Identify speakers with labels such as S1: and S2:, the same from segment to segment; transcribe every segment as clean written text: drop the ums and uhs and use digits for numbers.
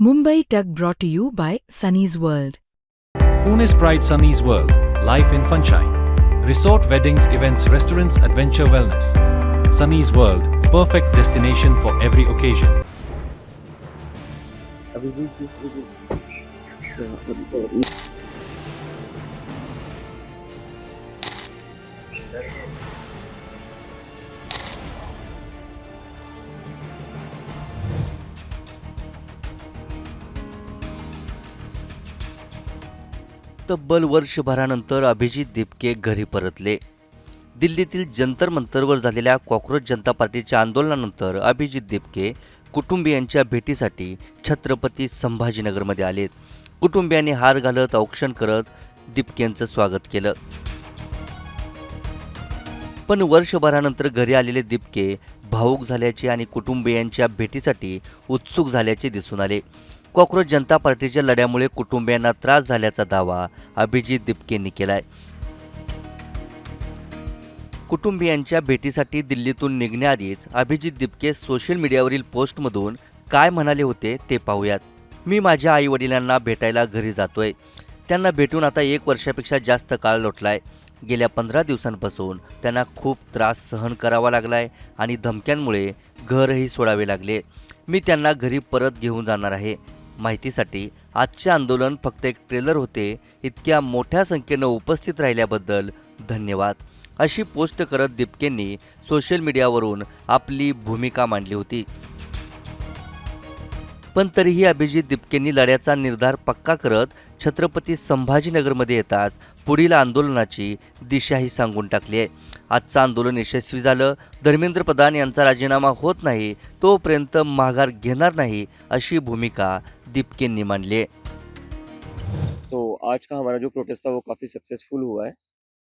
S1: Mumbai Tug brought to you by Sunny's World.
S2: Pune's Pride Sunny's World, life in funshine. Resort weddings, events, restaurants, adventure wellness. Sunny's World, perfect destination for every occasion.
S3: तब्बल वर्षभरानंतर अभिजित दिपके घरी परतले. दिल्लीतील जंतर मंतरवर झालेल्या cockroach जनता पार्टीच्या आंदोलनानंतर अभिजित दिपके कुटुंबियांच्या भेटीसाठी छत्रपती संभाजीनगरमध्ये आलेत. कुटुंबियांनी हार घालत औक्षण करत दिपकेंचं स्वागत केलं. पण वर्षभरानंतर घरी आलेले दिपके भावूक झाल्याचे आणि कुटुंबियांच्या भेटीसाठी उत्सुक झाल्याचे दिसून आले. कॉक्रोच जनता पार्टीच्या लढ्यामुळे कुटुंबियांना त्रास झाल्याचा दावा अभिजित दिपकेंनी केलाय. कुटुंबियांच्या भेटीसाठी दिल्लीतून निघण्याआधीच अभिजित दिपके सोशल मीडियावरील पोस्टमधून काय म्हणाले होते ते पाहूयात. मी माझ्या आई वडिलांना भेटायला घरी जातोय. त्यांना भेटून आता 1 वर्षापेक्षा जास्त काळ लोटलाय. गेल्या 15 दिवसांपासून त्यांना खूप त्रास सहन करावा लागलाय आणि धमक्यांमुळे घरही सोडावे लागले. मी त्यांना घरी परत घेऊन जाणार आहे. माहितीसाठी आजचे आंदोलन फक्त एक ट्रेलर होते. इतक्या मोठ्या संख्येनं उपस्थित राहिल्याबद्दल धन्यवाद, अशी पोस्ट करत दिपकेंनी सोशल मीडियावरून आपली भूमिका मांडली होती. पण तरीही अभिजित दिपकेंनी लढ्याचा निर्धार पक्का करत छत्रपती संभाजीनगरमध्ये येताच पुढील आंदोलनाची दिशाही सांगून टाकली आहे. आजचं आंदोलन यशस्वी झालं. धर्मेंद्र प्रधान यांचा राजीनामा होत नाही तोपर्यंत माघार घेणार नाही, अशी भूमिका दिपकेंनी मांडली आहे.
S4: तो आज का हमारा जो प्रोटेस्ट था वो काफ़ी सक्सेसफुल हुआ है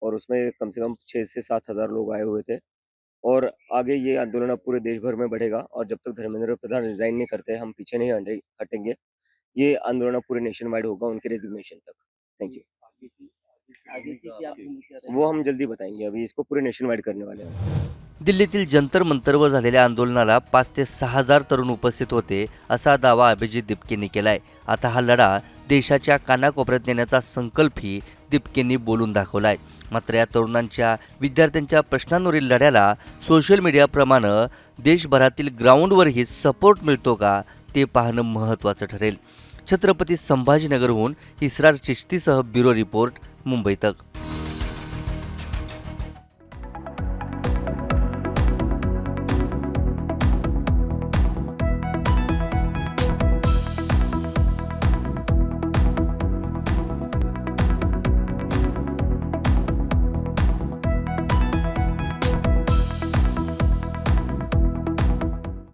S4: और उसमें कम से कम 6 से 7 हज़ार लोग आए हुए थे और आगे ये आंदोलन अब पूरे देश भर में बढ़ेगा और जब तक धर्मेंद्र प्रधान रिजाइन नहीं करते हम पीछे नहीं हटेंगे. ये आंदोलन अब पूरे नेशन वाइड होगा उनके रेजिग्नेशन तक. Thank you. वो हम जल्दी बताएंगे. अभी इसको पूरे नेशन वाइड करने वाले हैं.
S3: दिल्लीतील जंतर मंतरवर झालेल्या आंदोलनाला 5 ते 6 हजार तरुण उपस्थित होते, असा दावा अभिजित दिपकेंनी केलाय. आता हा लढा देशाच्या कानाकोपऱ्यात नेण्याचा संकल्पही दिपकेंनी बोलून दाखवलाय. मात्र या तरुणांच्या, विद्यार्थ्यांच्या प्रश्नांवरील लढ्याला सोशल मीडियाप्रमाणे देशभरातील ग्राउंडवरही सपोर्ट मिळतो का, ते पाहणं महत्त्वाचं ठरेल. छत्रपती संभाजीनगरहून इसरार चिश्तीसह ब्युरो रिपोर्ट, मुंबई तक.